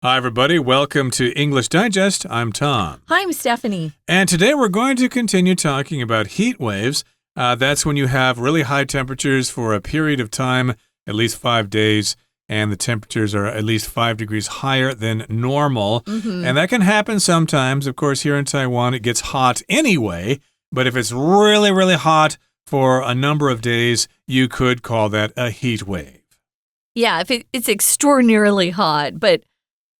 Hi, everybody. Welcome to English Digest. I'm Tom. Hi, I'm Stephanie. And today we're going to continue talking about heat waves. That's when you have really high temperatures for a period of time, at least 5 days, and the temperatures are at least 5 degrees higher than normal. And that can happen sometimes. Of course, here in Taiwan, it gets hot anyway. But if it's really, really hot for a number of days, you could call that a heat wave. Yeah, if it's extraordinarily hot, but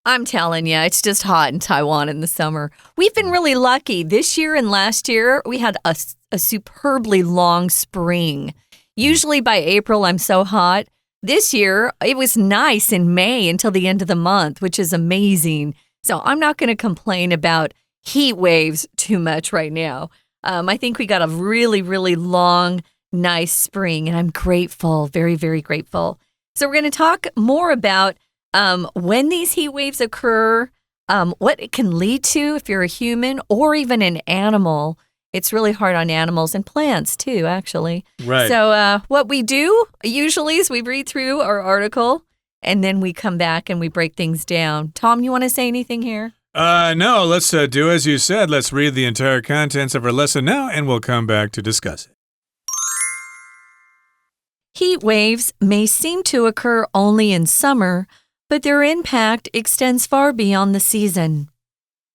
I'm telling you, it's just hot in Taiwan in the summer. We've been really lucky. This year and last year, we had a superbly long spring. Usually by April, I'm so hot. This year, it was nice in May until the end of the month, which is amazing. So I'm not going to complain about heat waves too much right now. I think we got a really, really long, nice spring, and I'm grateful, very, very grateful. So we're going to talk more about when these heat waves occur, what it can lead to if you're a human or even an animal. It's really hard on animals and plants too, actually. Right. So what we do usually is we read through our article and then we come back and we break things down. Tom, you want to say anything here? No, let's do as you said. Let's read the entire contents of our lesson now, and we'll come back to discuss it. Heat waves may seem to occur only in summer, but their impact extends far beyond the season.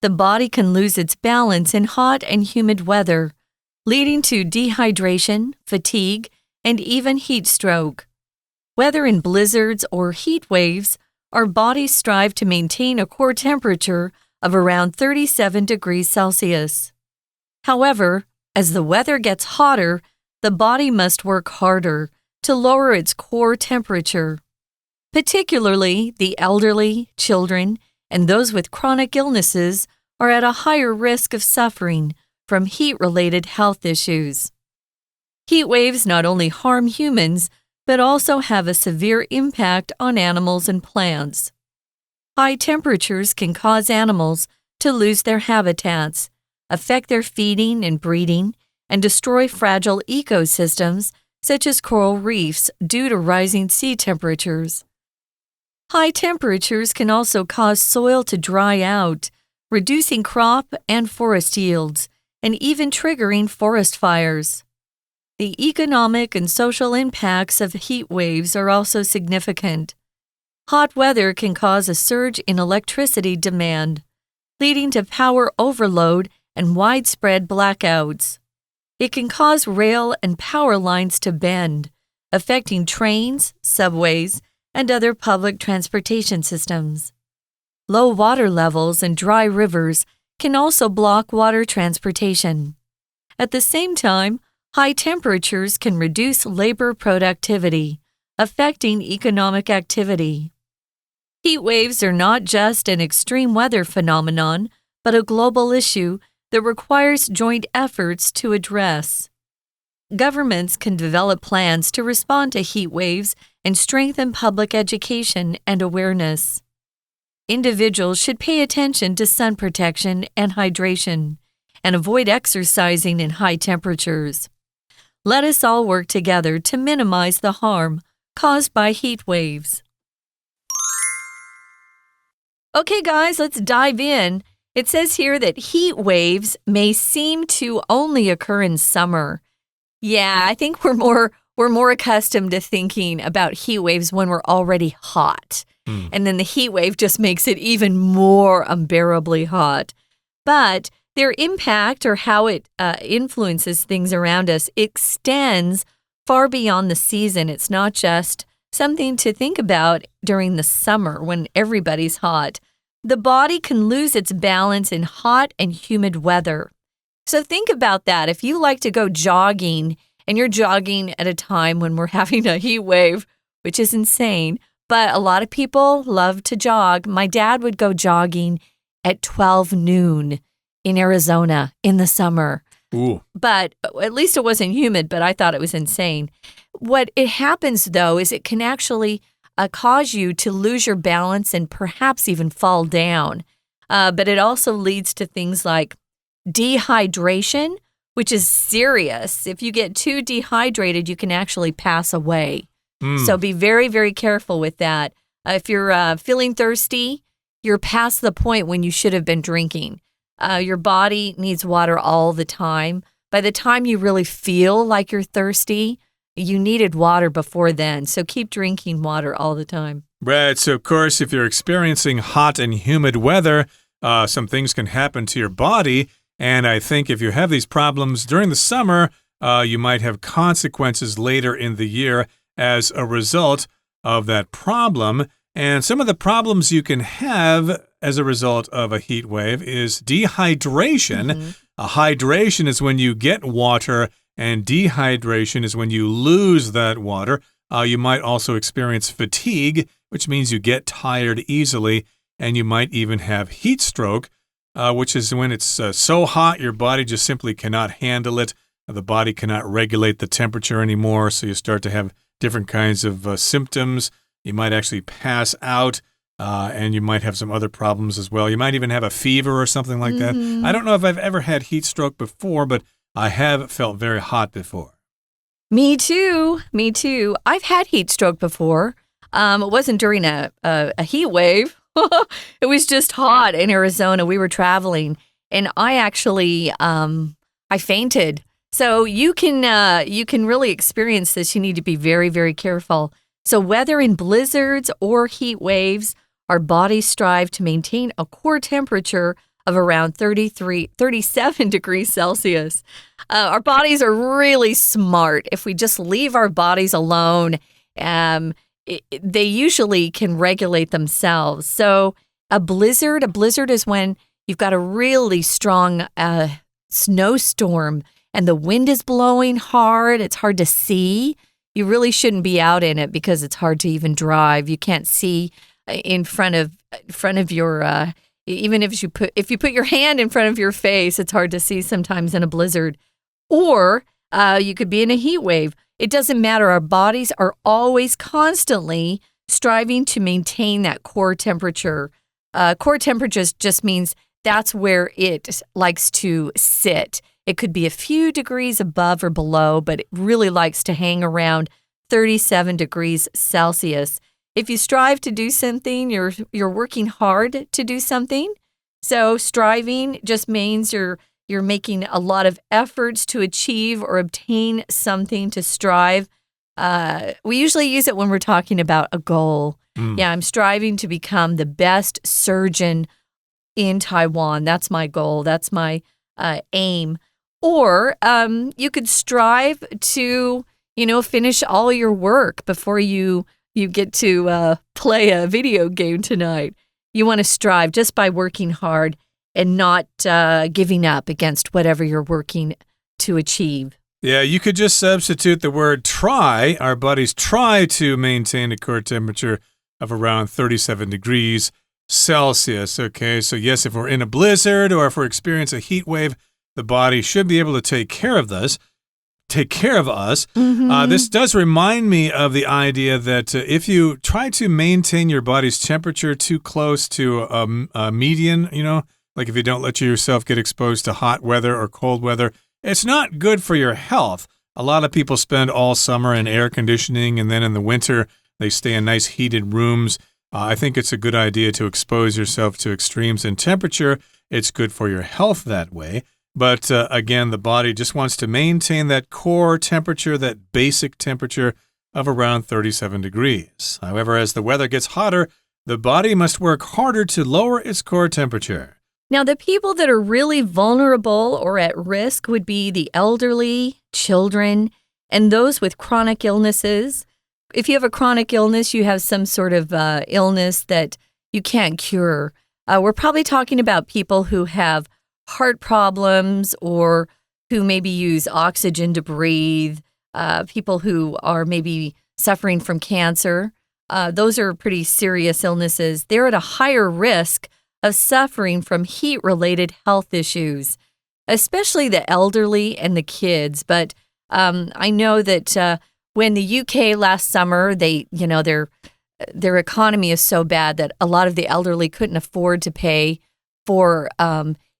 The body can lose its balance in hot and humid weather, leading to dehydration, fatigue, and even heat stroke. Whether in blizzards or heat waves, our bodies strive to maintain a core temperature of around 37 degrees Celsius. However, as the weather gets hotter, the body must work harder to lower its core temperature. Particularly, the elderly, children, and those with chronic illnesses are at a higher risk of suffering from heat-related health issues. Heat waves not only harm humans, but also have a severe impact on animals and plants. High temperatures can cause animals to lose their habitats, affect their feeding and breeding, and destroy fragile ecosystems such as coral reefs due to rising sea temperatures. High temperatures can also cause soil to dry out, reducing crop and forest yields, and even triggering forest fires. The economic and social impacts of heat waves are also significant. Hot weather can cause a surge in electricity demand, leading to power overload and widespread blackouts. It can cause rail and power lines to bend, affecting trains, subways, and other public transportation systems. Low water levels and dry rivers can also block water transportation. At the same time, high temperatures can reduce labor productivity, affecting economic activity. Heat waves are not just an extreme weather phenomenon, but a global issue that requires joint efforts to address. Governments can develop plans to respond to heat waves and strengthen public education and awareness. Individuals should pay attention to sun protection and hydration, and avoid exercising in high temperatures. Let us all work together to minimize the harm caused by heat waves. Okay, guys, let's dive in. It says here that heat waves may seem to only occur in summer. Yeah, I think we're more accustomed to thinking about heat waves when we're already hot. And then the heat wave just makes it even more unbearably hot. But their impact, or how it influences things around us, extends far beyond the season. It's not just something to think about during the summer when everybody's hot. The body can lose its balance in hot and humid weather. So think about that. If you like to go jogging and you're jogging at a time when we're having a heat wave, which is insane, but a lot of people love to jog. My dad would go jogging at 12 noon in Arizona in the summer. Ooh. But at least it wasn't humid, but I thought it was insane. What it happens, though, is it can actually cause you to lose your balance and perhaps even fall down. But it also leads to things like dehydration, which is serious. If you get too dehydrated, you can actually pass away. So be very, very careful with that. If you're feeling thirsty you're past the point when you should have been drinking. Your body needs water all the time. By the time you really feel like you're thirsty, you needed water before then. So keep drinking water all the time. Right. So, of course, if you're experiencing hot and humid weather, some things can happen to your body. And I think if you have these problems during the summer, you might have consequences later in the year as a result of that problem. And some of the problems you can have as a result of a heat wave is dehydration. Hydration is when you get water, and dehydration is when you lose that water. You might also experience fatigue, which means you get tired easily, and you might even have heat stroke, which is when it's so hot your body just simply cannot handle it. The body cannot regulate the temperature anymore, so you start to have different kinds of symptoms. You might actually pass out, and you might have some other problems as well. You might even have a fever or something like that. I don't know if I've ever had heat stroke before, but I have felt very hot before. Me too. Me too. I've had heat stroke before. It wasn't during a heat wave. It was just hot in Arizona. We were traveling, and I actually I fainted. So you can really experience this. You need to be very, very careful. So whether in blizzards or heat waves, our bodies strive to maintain a core temperature of around 37 degrees Celsius. Our bodies are really smart. If we just leave our bodies alone, they usually can regulate themselves. So a blizzard is when you've got a really strong snowstorm and the wind is blowing hard. It's hard to see. You really shouldn't be out in it because it's hard to even drive. You can't see in front of your even if you put your hand in front of your face, it's hard to see sometimes in a blizzard. Or you could be in a heat wave. It doesn't matter. Our bodies are always constantly striving to maintain that core temperature. Core temperature just means that's where it likes to sit. It could be a few degrees above or below, but it really likes to hang around 37 degrees Celsius. If you strive to do something, you're working hard to do something. So striving just means you're making a lot of efforts to achieve or obtain something, to strive. We usually use it when we're talking about a goal. Yeah, I'm striving to become the best surgeon in Taiwan. That's my goal. That's my aim. Or you could strive to, finish all your work before you get to play a video game tonight. You want to strive just by working hard and not giving up against whatever you're working to achieve. Yeah, you could just substitute the word try. Our bodies try to maintain a core temperature of around 37 degrees Celsius. Okay, so yes, if we're in a blizzard or if we're experiencing a heat wave, the body should be able to take care of us. This does remind me of the idea that if you try to maintain your body's temperature too close to a median, like if you don't let yourself get exposed to hot weather or cold weather, it's not good for your health. A lot of people spend all summer in air conditioning, and then in the winter, they stay in nice heated rooms. I think it's a good idea to expose yourself to extremes in temperature. It's good for your health that way. But again, the body just wants to maintain that core temperature, that basic temperature of around 37 degrees. However, as the weather gets hotter, the body must work harder to lower its core temperature. Now, the people that are really vulnerable or at risk would be the elderly, children, and those with chronic illnesses. If you have a chronic illness, you have some sort of illness that you can't cure. We're probably talking about people who have heart problems or who maybe use oxygen to breathe, people who are maybe suffering from cancer. Those are pretty serious illnesses. They're at a higher risk of suffering from heat-related health issues, especially the elderly and the kids. But I know that when the UK last summer, their economy is so bad that a lot of the elderly couldn't afford to pay for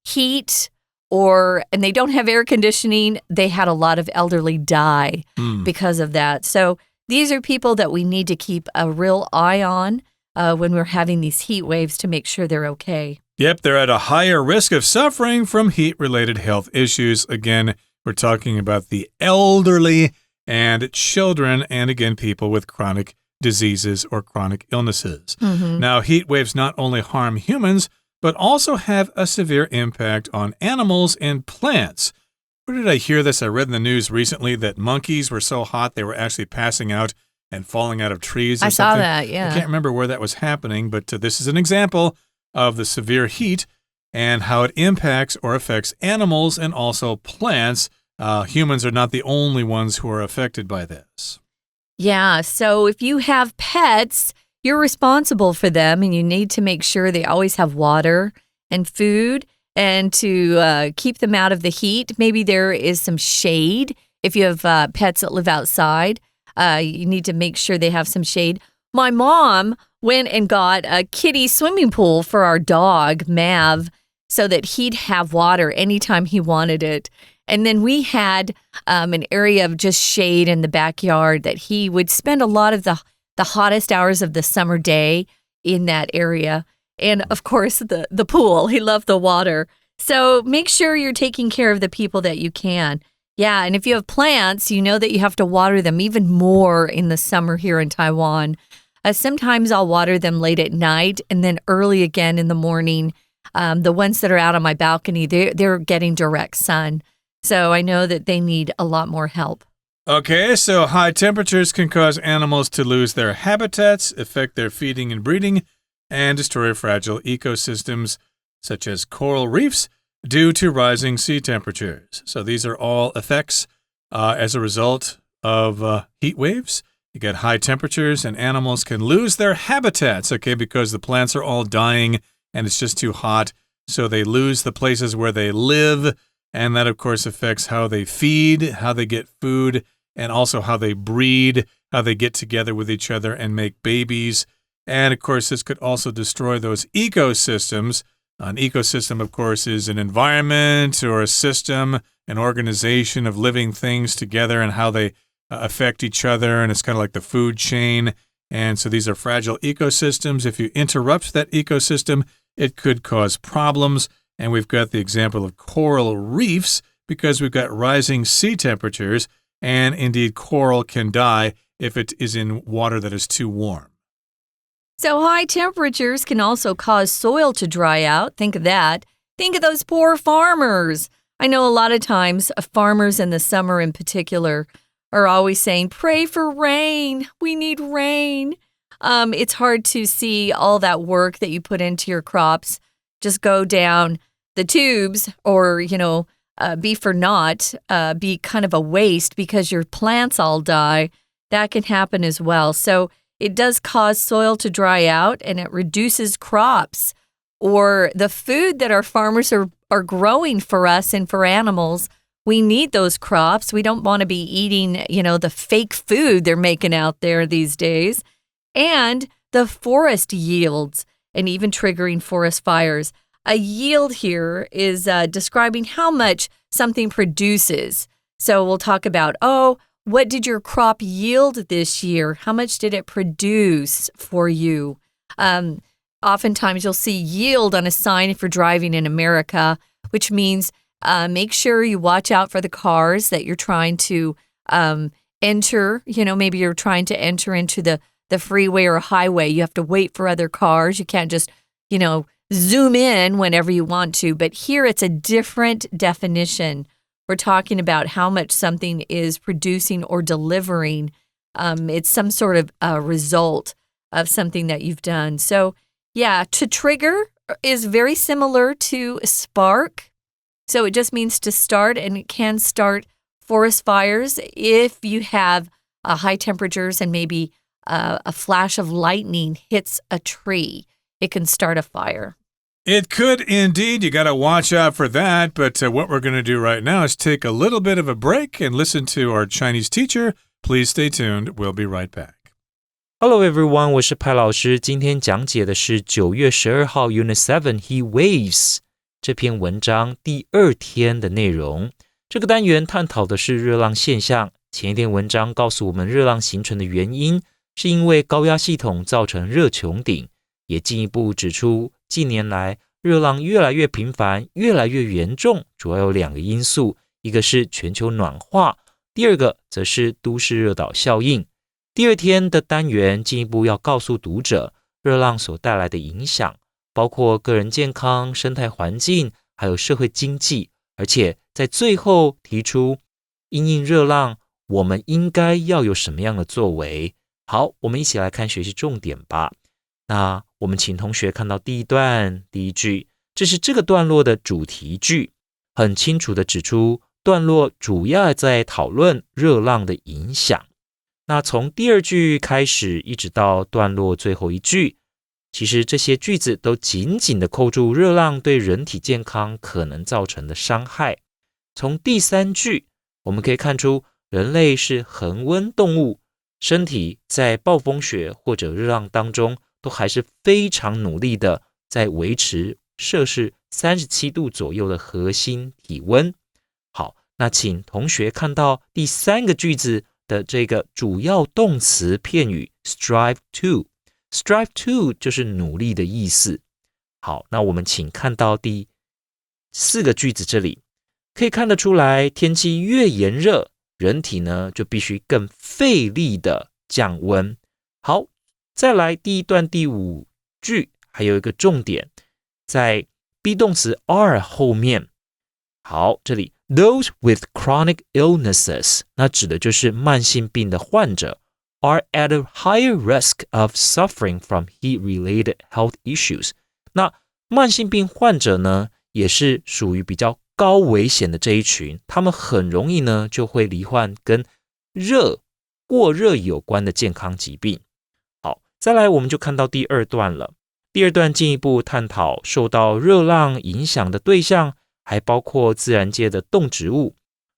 heat, and they don't have air conditioning. They had a lot of elderly die because of that. So these are people that we need to keep a real eye on. when we're having these heat waves to make sure they're okay. Yep, they're at a higher risk of suffering from heat-related health issues. Again, we're talking about the elderly and children, and again, people with chronic diseases or chronic illnesses. Now, heat waves not only harm humans, but also have a severe impact on animals and plants. Where did I hear this? I read in the news recently that monkeys were so hot they were actually passing out and falling out of trees or I something. saw that, yeah. I can't remember where that was happening, but this is an example of the severe heat and how it impacts or affects animals and also plants. Humans are not the only ones who are affected by this. Yeah, so if you have pets, you're responsible for them and you need to make sure they always have water and food and to keep them out of the heat. Maybe there is some shade. If you have pets that live outside, you need to make sure they have some shade. My mom went and got a kiddie swimming pool for our dog, Mav, so that he'd have water anytime he wanted it. And then we had an area of just shade in the backyard that he would spend a lot of the hottest hours of the summer day in that area. And, of course, the pool. He loved the water. So make sure you're taking care of the people that you can. Yeah, and if you have plants, you know that you have to water them even more in the summer here in Taiwan. Sometimes I'll water them late at night and then early again in the morning. The ones that are out on my balcony, they're getting direct sun. So I know that they need a lot more help. Okay, so high temperatures can cause animals to lose their habitats, affect their feeding and breeding, and destroy fragile ecosystems such as coral reefs due to rising sea temperatures. So these are all effects as a result of heat waves. You get high temperatures and animals can lose their habitats, okay, because the plants are all dying and it's just too hot. So they lose the places where they live. And that, of course, affects how they feed, how they get food, and also how they breed, how they get together with each other and make babies. And, of course, this could also destroy those ecosystems. An ecosystem, of course, is an environment or a system, an organization of living things together and how they affect each other. And it's kind of like the food chain. And so these are fragile ecosystems. If you interrupt that ecosystem, it could cause problems. And we've got the example of coral reefs because we've got rising sea temperatures, and indeed coral can die if it is in water that is too warm. So high temperatures can also cause soil to dry out. Think of that. Think of those poor farmers. I know a lot of times farmers in the summer in particular are always saying, pray for rain. We need rain. It's hard to see all that work that you put into your crops just go down the tubes or, be for naught, be kind of a waste because your plants all die. That can happen as well. So it does cause soil to dry out and it reduces crops or the food that our farmers are growing for us and for animals. We need those crops. We don't want to be eating, the fake food they're making out there these days. And the forest yields and even triggering forest fires. A yield here is describing how much something produces. So we'll talk about, what did your crop yield this year? How much did it produce for you? Oftentimes you'll see yield on a sign if you're driving in America, which means make sure you watch out for the cars that you're trying to enter. Maybe you're trying to enter into the freeway or highway. You have to wait for other cars. You can't just, zoom in whenever you want to. But here it's a different definition. We're talking about how much something is producing or delivering. It's some sort of a result of something that you've done. So, yeah, to trigger is very similar to spark. So it just means to start, and it can start forest fires if you have high temperatures and maybe a flash of lightning hits a tree. It can start a fire. It could indeed. You got to watch out for that. But what we're going to do right now is take a little bit of a break and listen to our Chinese teacher. Please stay tuned. We'll be right back. Hello everyone, 我是派老师。今天讲解的是9月12号 Unit 7 Heat Waves 这篇文章第2天的内容。这个单元探讨的是热浪现象。前一天文章告诉我们热浪形成的原因，是因为高压系统造成热穹顶，也进一步指出近年来热浪越来越频繁，越来越严重，主要有2个因素，一个是全球暖化，第二个则是都市热岛效应。第2天的单元进一步要告诉读者热浪所带来的影响，包括个人健康、生态环境，还有社会经济，而且在最后提出因应热浪我们应该要有什么样的作为。好，我们一起来看学习重点吧。那我们请同学看到第1段第1句，这是这个段落的主题句，很清楚地指出段落主要在讨论热浪的影响。那从第2句开始一直到段落最后1句，其实这些句子都紧紧地扣住热浪对人体健康可能造成的伤害。从第3句我们可以看出人类是恒温动物，身体在暴风雪或者热浪当中都还是非常努力的在维持摄氏37度左右的核心体温。好，那请同学看到第3个句子的这个主要动词片语 strive to。strive to 就是努力的意思。好，那我们请看到第4个句子，这里可以看得出来，天气越炎热，人体呢就必须更费力的降温。好，再来第1段第5句，还有一个重点，在 be 动词 are 后面。好，这里 those with chronic illnesses， 那指的就是慢性病的患者are at a higher risk of suffering from heat-related health issues。 那慢性病患者呢，也是属于比较高危险的这一群，他们很容易呢就会罹患跟过热有关的健康疾病。好，再来我们就看到第2段了。第2段进一步探讨受到热浪影响的对象，还包括自然界的动植物。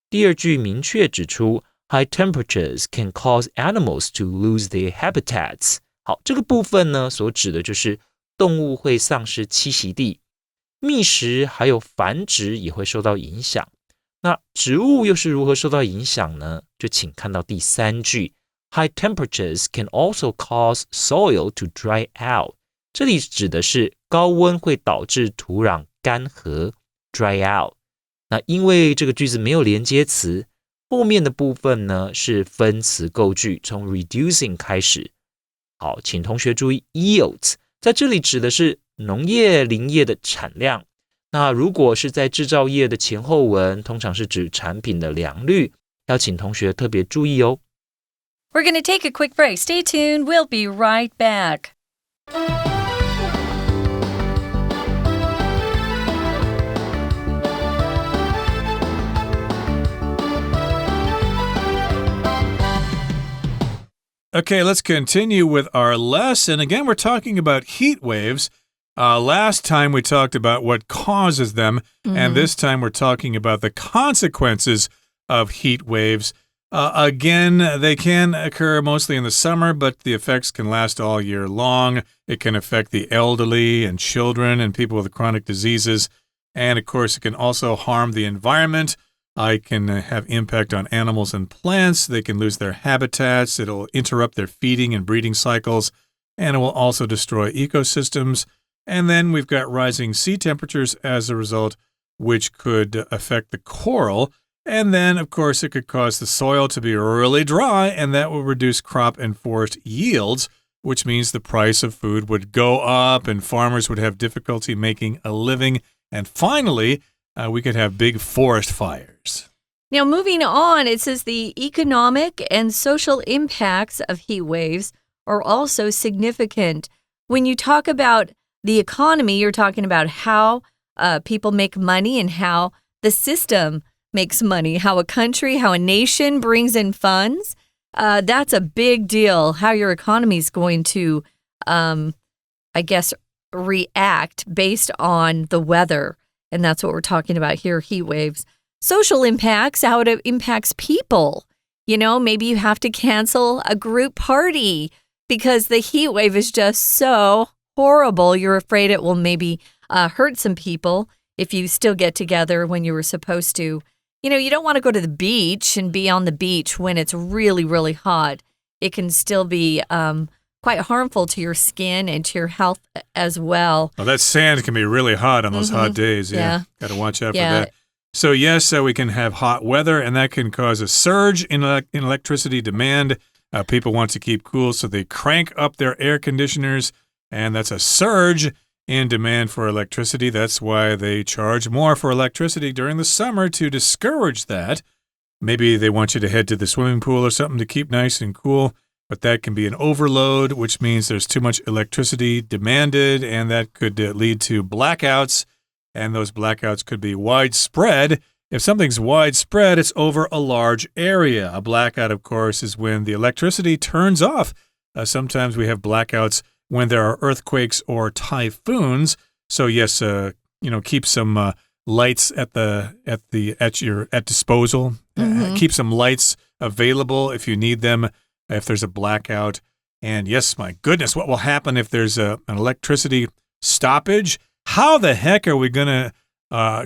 第2句明确指出High temperatures can cause animals to lose their habitats。 好，这个部分呢，所指的就是动物会丧失栖息地，觅食还有繁殖也会受到影响。那植物又是如何受到影响呢？就请看到第3句 High temperatures can also cause soil to dry out。 这里指的是高温会导致土壤干涸 dry out。 那因为这个句子没有连接词，后面的部分呢是分词构句，从 reducing 开始。好，请同学注意 yields 在这里指的是农业林业的产量。那如果是在制造业的前后文，通常是指产品的良率，要请同学特别注意哦。 We're going to take a quick break. Stay tuned. We'll be right back. Okay, let's continue with our lesson. Again, we're talking about heat waves. Last time we talked about what causes them, and this time we're talking about the consequences of heat waves. Again, they can occur mostly in the summer, but the effects can last all year long. It can affect the elderly and children and people with chronic diseases. And, of course, it can also harm the environment. It can have impact on animals and plants. They can lose their habitats. It'll interrupt their feeding and breeding cycles. And it will also destroy ecosystems. And then we've got rising sea temperatures as a result, which could affect the coral. And then, of course, it could cause the soil to be really dry, and that will reduce crop and forest yields, which means the price of food would go up and farmers would have difficulty making a living. And finally, we could have big forest fires. Now, moving on, it says the economic and social impacts of heat waves are also significant. When you talk about the economy, you're talking about how people make money and how the system makes money, how a country, how a nation brings in funds. That's a big deal, how your economy is going to, react based on the weather. And that's what we're talking about here, heat waves. Social impacts, how it impacts people. You know, maybe you have to cancel a group party because the heat wave is just so horrible. You're afraid it will maybe hurt some people if you still get together when you were supposed to. You know, you don't want to go to the beach and be on the beach when it's really, really hot. it can still be quite harmful to your skin and to your health as well. Well, that sand can be really hot on those hot days. Yeah. Got to watch out for that. So, yes, we can have hot weather, and that can cause a surge in electricity demand. People want to keep cool, so they crank up their air conditioners, and that's a surge in demand for electricity. That's why they charge more for electricity during the summer to discourage that. Maybe they want you to head to the swimming pool or something to keep nice and cool, but that can be an overload, which means there's too much electricity demanded, and that could lead to blackouts, and those blackouts could be widespread. If something's widespread, it's over a large area. A blackout, of course, is when the electricity turns off. Sometimes we have blackouts when there are earthquakes or typhoons. So yes, keep some lights at disposal. Keep some lights available if you need them. If there's a blackout. And yes, my goodness, what will happen if there's an electricity stoppage? How the heck are we going to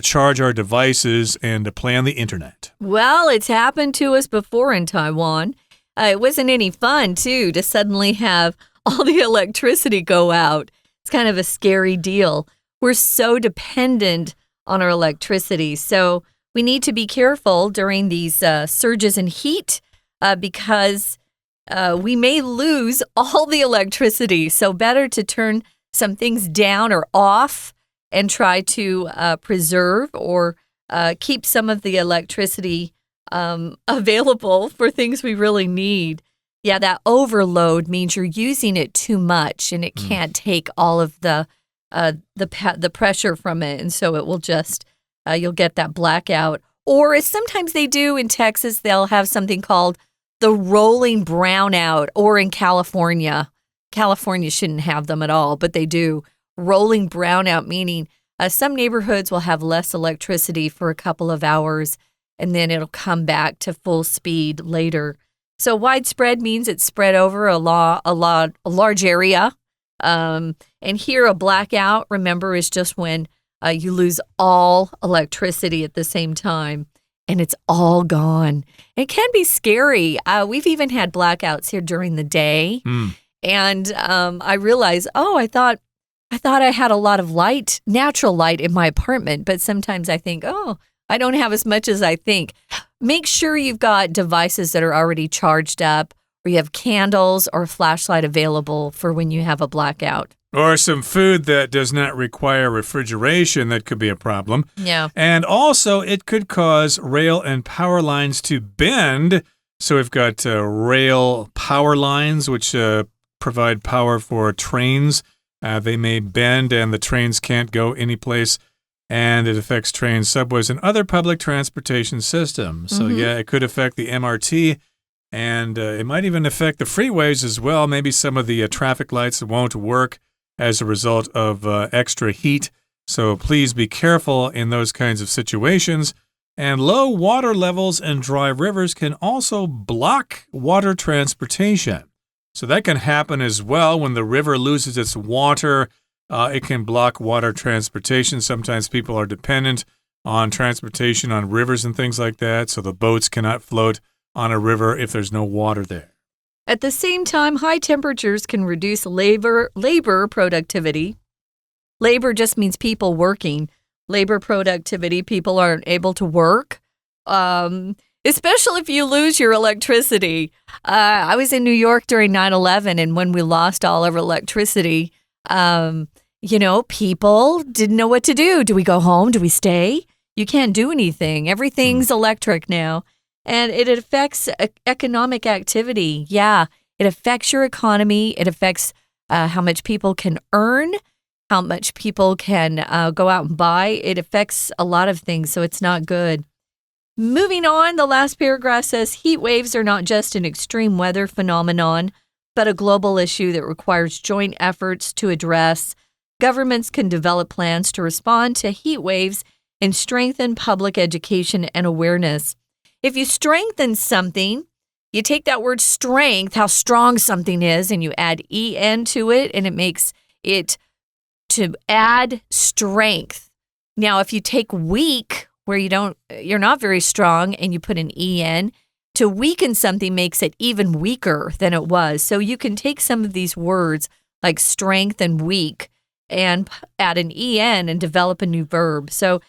charge our devices and play on the internet? Well, it's happened to us before in Taiwan. It wasn't any fun, too, to suddenly have all the electricity go out. It's kind of a scary deal. We're so dependent on our electricity, so we need to be careful during these surges in heat because we may lose all the electricity. So better to turn some things down or off and try to preserve or keep some of the electricity available for things we really need. Yeah, that overload means you're using it too much and it can't take all of the pressure from it. And so it will just, you'll get that blackout. Or as sometimes they do in Texas, they'll have something called the rolling brownout, or in California. California shouldn't have them at all, but they do. Rolling brownout, meaning some neighborhoods will have less electricity for a couple of hours, and then it'll come back to full speed later. So widespread means it's spread over a large area. And here a blackout, remember, is just when you lose all electricity at the same time. And it's all gone. It can be scary. We've even had blackouts here during the day. And I realized, I thought I had a lot of light, natural light in my apartment. But sometimes I think, I don't have as much as I think. Make sure you've got devices that are already charged up, or you have candles or a flashlight available for when you have a blackout. Or some food that does not require refrigeration, that could be a problem. Yeah. And also, it could cause rail and power lines to bend. So we've got rail power lines, which provide power for trains. They may bend, and the trains can't go anyplace. And it affects trains, subways, and other public transportation systems. So, yeah, it could affect the MRT. And it might even affect the freeways as well. Maybe some of the traffic lights won't work as a result of extra heat. So please be careful in those kinds of situations. And low water levels in dry rivers can also block water transportation. So that can happen as well when the river loses its water. It can block water transportation. Sometimes people are dependent on transportation on rivers and things like that. So the boats cannot float on a river if there's no water there. At the same time, high temperatures can reduce labor productivity. Labor just means people working. Labor productivity, people aren't able to work, especially if you lose your electricity. I was in New York during 9/11, and when we lost all of our electricity, people didn't know what to do. Do we go home? Do we stay? You can't do anything. Everything's electric now. And it affects economic activity. Yeah, it affects your economy. It affects how much people can earn, how much people can go out and buy. It affects a lot of things, so it's not good. Moving on, the last paragraph says, heat waves are not just an extreme weather phenomenon, but a global issue that requires joint efforts to address. Governments can develop plans to respond to heat waves and strengthen public education and awareness. If you strengthen something, you take that word strength, how strong something is, and you add en to it, and it makes it to add strength. Now, if you take weak, where you're not very strong, and you put an en to weaken something makes it even weaker than it was. So you can take some of these words like strength and weak and add an en and develop a new verb. So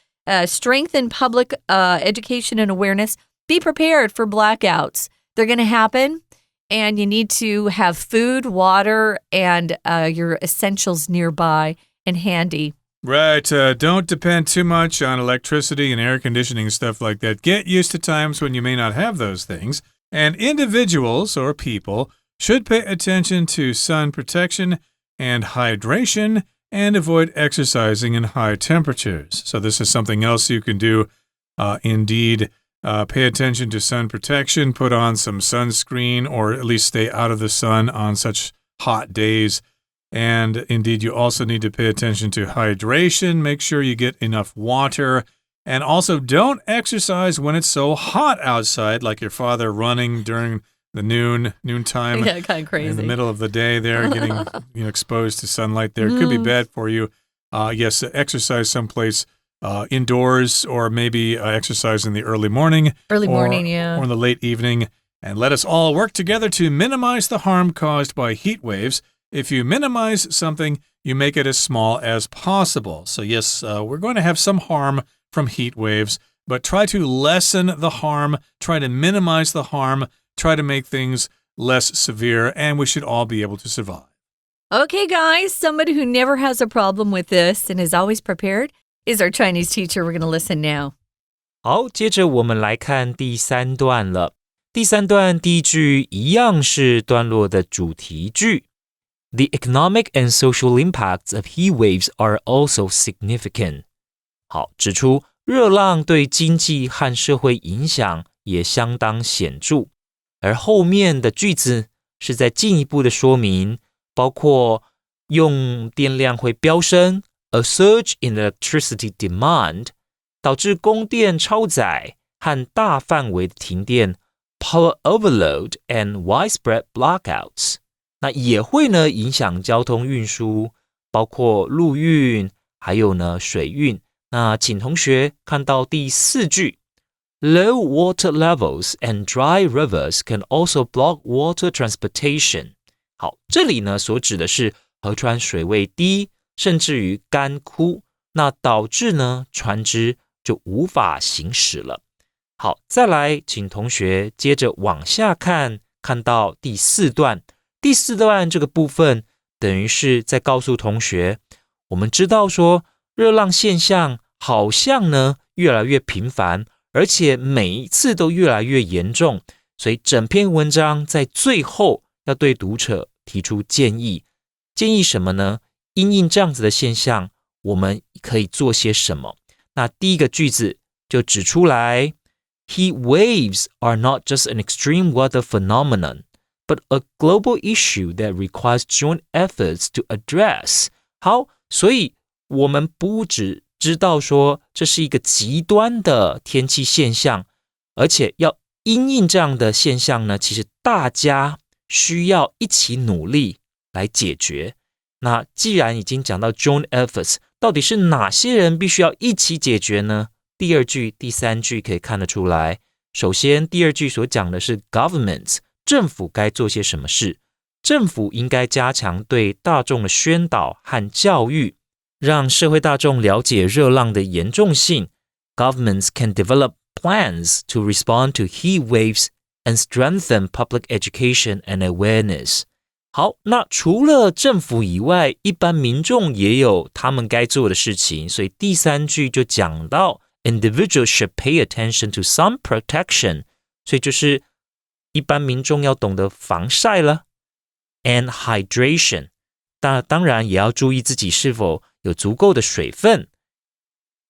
strengthen public education and awareness. Be prepared for blackouts. They're going to happen, and you need to have food, water, and your essentials nearby and handy. Right. Don't depend too much on electricity and air conditioning and stuff like that. Get used to times when you may not have those things. And individuals or people should pay attention to sun protection and hydration and avoid exercising in high temperatures. So this is something else you can do. Indeed, pay attention to sun protection, put on some sunscreen, or at least stay out of the sun on such hot days. And indeed, you also need to pay attention to hydration. Make sure you get enough water. And also, don't exercise when it's so hot outside, like your father running during the noontime. Yeah, kind of crazy. In the middle of the day there, getting exposed to sunlight there. It could be bad for you. Yes, exercise someplace indoors, or maybe exercise in the early morning. Early morning, yeah. Or in the late evening. And let us all work together to minimize the harm caused by heat waves. If you minimize something, you make it as small as possible. So yes, we're going to have some harm from heat waves, but try to lessen the harm, try to minimize the harm, try to make things less severe, and we should all be able to survive. Okay, guys, somebody who never has a problem with this and is always prepared is our Chinese teacher. We're going to listen now. 好，接着我们来看第3段了。第3段第一句一样是段落的主题句。The economic and social impacts of heat waves are also significant. 好，指出热浪对经济和社会影响也相当显著。而后面的句子是在进一步的说明，包括用电量会飙升 ，a surge in electricity demand， 导致供电超载和大范围的停电 ，power overload and widespread blackouts。那也会呢影响交通运输，包括陆运，还有呢水运。那请同学看到第4句 ，Low water levels and dry rivers can also block water transportation。好，这里呢所指的是河川水位低，甚至于干枯，那导致呢船只就无法行驶了。好，再来，请同学接着往下看，看到第4段。第4段这个部分等于是在告诉同学，我们知道说热浪现象好像呢越来越频繁，而且每一次都越来越严重，所以整篇文章在最后要对读者提出建议。建议什么呢？因应这样子的现象，我们可以做些什么？那第一个句子就指出来 Heat waves are not just an extreme weather phenomenon.But a global issue that requires joint efforts to address. 好，所以我们不只知道说这是一个极端的天气现象，而且要因应这样的现象呢，其实大家需要一起努力来解决。那既然已经讲到 joint efforts， 到底是哪些人必须要一起解决呢？第2句、第3句可以看得出来。首先，第2句所讲的是 governments。政府该做些什么事？政府应该加强对大众的宣导和教育，让社会大众了解热浪的严重性。Governments can develop plans to respond to heat waves and strengthen public education and awareness. 好，那除了政府以外，一般民众也有他们该做的事情，所以第3句就讲到 individuals should pay attention to sun protection， 所以就是一般民众要懂得防晒了 ，and hydration， 当然也要注意自己是否有足够的水分，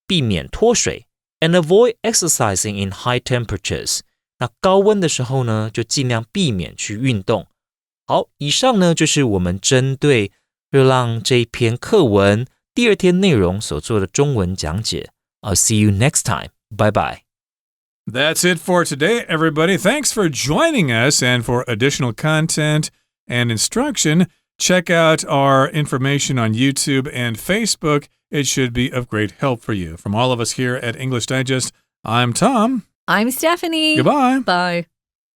避免脱水 ，and avoid exercising in high temperatures。那高温的时候呢，就尽量避免去运动。好，以上呢就是我们针对热浪这一篇课文第2天内容所做的中文讲解。I'll see you next time. Bye bye.That's it for today, everybody. Thanks for joining us, and for additional content and instruction, check out our information on YouTube and Facebook. It should be of great help for you. From all of us here at English Digest, I'm Tom. I'm Stephanie. Goodbye. Bye.